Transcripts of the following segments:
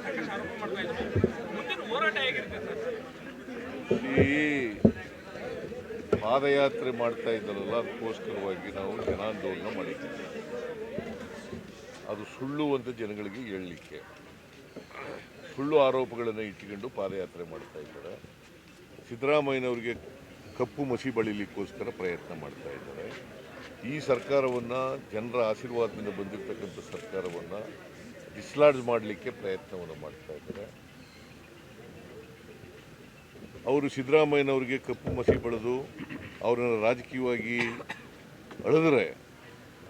ಸಾಕಷ್ಟು ಆರೋಪ ಮಾಡ್ತಾ ಇದ್ರು. ಮುಂದಿನ ಹೋರಾಟ ಹೇಗಿರುತ್ತೆ ಸರ್? ಈ ಪಾದಯಾತ್ರೆ ಮಾಡ್ತಾ ಇದ್ದಾರಲ್ಲ, ಅದಕ್ಕೋಸ್ಕರವಾಗಿ ನಾವು ಜನಾಂದೋಲನ ಮಾಡಿದ್ದೀವಿ. ಅದು ಸುಳ್ಳು ಅಂತ ಜನಗಳಿಗೆ ಹೇಳಲಿಕ್ಕೆ ಸುಳ್ಳು ಆರೋಪಗಳನ್ನು ಇಟ್ಟುಕೊಂಡು ಪಾದಯಾತ್ರೆ ಮಾಡ್ತಾ ಇದ್ದಾರೆ. ಸಿದ್ದರಾಮಯ್ಯನವರಿಗೆ ಕಪ್ಪು ಮಸಿ ಬಳಿಲಿಕ್ಕೋಸ್ಕರ ಪ್ರಯತ್ನ ಮಾಡ್ತಾ ಇದ್ದಾರೆ. ಈ ಸರ್ಕಾರವನ್ನು, ಜನರ ಆಶೀರ್ವಾದದಿಂದ ಬಂದಿರತಕ್ಕಂಥ ಸರ್ಕಾರವನ್ನು ಡಿಸ್ಲಾಡ್ಜ್ ಮಾಡಲಿಕ್ಕೆ ಪ್ರಯತ್ನವನ್ನು ಮಾಡ್ತಾ ಇದ್ದಾರೆ. ಅವರು ಸಿದ್ದರಾಮಯ್ಯನವರಿಗೆ ಕಪ್ಪು ಮಸಿ ಬಳಿದು ಅವರನ್ನು ರಾಜಕೀಯವಾಗಿ ಅಳೆದರೆ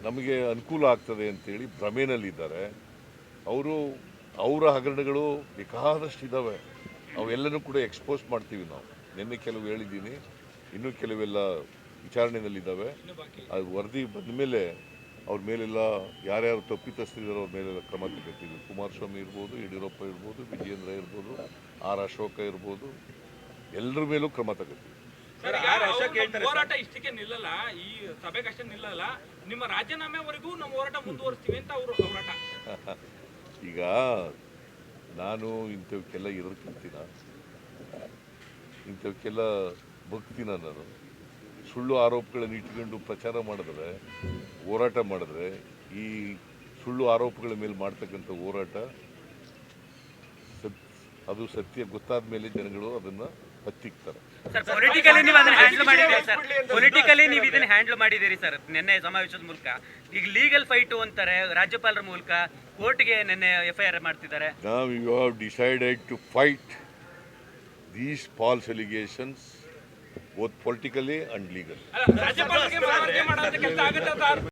ನಮಗೆ ಅನುಕೂಲ ಆಗ್ತದೆ ಅಂತೇಳಿ ಭ್ರಮೆನಲ್ಲಿದ್ದಾರೆ. ಅವರ ಹಗರಣಗಳು ಬೇಕಾದಷ್ಟಿದ್ದಾವೆ. ಅವೆಲ್ಲನೂ ಕೂಡ ಎಕ್ಸ್ಪೋಸ್ ಮಾಡ್ತೀವಿ ನಾವು. ನಿನ್ನೆ ಕೆಲವು ಹೇಳಿದ್ದೀನಿ, ಇನ್ನೂ ಕೆಲವೆಲ್ಲ ವಿಚಾರಣೆಯಲ್ಲಿದ್ದಾವೆ. ಅದು ವರದಿ ಬಂದ ಮೇಲೆ ಅವ್ರ ಮೇಲೆಲ್ಲ ಯಾರ್ಯಾರು ತಪ್ಪಿತಸ್ಥರಿದ್ದಾರೋ ಅವ್ರ ಮೇಲೆಲ್ಲ ಕ್ರಮ ತಗೋತೀವಿ. ಕುಮಾರಸ್ವಾಮಿ ಇರ್ಬೋದು, ಯಡಿಯೂರಪ್ಪ ಇರ್ಬೋದು, ವಿಜಯೇಂದ್ರ ಇರ್ಬೋದು, ಆರ್ ಅಶೋಕ ಇರ್ಬೋದು, ಎಲ್ಲರ ಮೇಲೂ ಕ್ರಮ ತಗೋತೀವಿ. ಹೋರಾಟ ಇಷ್ಟಕ್ಕೆ ನಿಲ್ಲಲ್ಲ, ಈ ಸಭೆಗಷ್ಟೇ ನಿಲ್ಲಲ್ಲ, ನಿಮ್ಮ ರಾಜೀನಾಮೆವರೆಗೂ ನಮ್ಮ ಹೋರಾಟ ಮುಂದುವರಿಸ್ತೀವಿ ಅಂತ ಅವರು ಹೋರಾಟ. ಈಗ ನಾನು ಇಂಥವಕ್ಕೆಲ್ಲ ಎದುರ್ಕೊಂತೀನ, ಇಂಥವಕ್ಕೆಲ್ಲ ಭಕ್ತಿನ. ನಾನು ಸುಳ್ಳು ಆರೋಪಗಳನ್ನು ಇಟ್ಕೊಂಡು ಪ್ರಚಾರ ಮಾಡಿದ್ರೆ, ಹೋರಾಟ ಮಾಡಿದ್ರೆ, ಈ ಸುಳ್ಳು ಆರೋಪಗಳ ಮೇಲೆ ಮಾಡ್ತಕ್ಕಂಥ ಹೋರಾಟ ಅದು ಸತ್ಯ ಗೊತ್ತಾದ ಮೇಲೆ ಜನಗಳು ಅದನ್ನು ಹತ್ತಿಕ್ತಾರೆ. ಸರ್, ಪೊಲಿಟಿಕಲಿ ನೀವು ಅದನ್ನ ಹ್ಯಾಂಡಲ್ ಮಾಡಿದ್ದೀರಿ ಸರ್. ಪೊಲಿಟಿಕಲಿ ನೀವು ಇದನ್ನ ಹ್ಯಾಂಡಲ್ ಮಾಡಿದ್ದೀರಿ ಸರ್ ನಿನ್ನೆ ಸಮಾವೇಶದ ಮೂಲಕ. ಈಗ ಲೀಗಲ್ ಫೈಟು ಅಂತಾರೆ, ರಾಜ್ಯಪಾಲರ ಮೂಲಕ ಕೋರ್ಟ್ಗೆ ನಿನ್ನೆ FIR ಮಾಡ್ತಿದ್ದಾರೆ. Now you have decided to fight these false allegations both politically and legally. ರಾಜ್ಯಪಾಲರಿಗೆ ಮನವರಿಕೆ ಮಾಡೋದಕ್ಕೆ ಕೆಲಸ ಆಗುತ್ತೆ ಸರ್.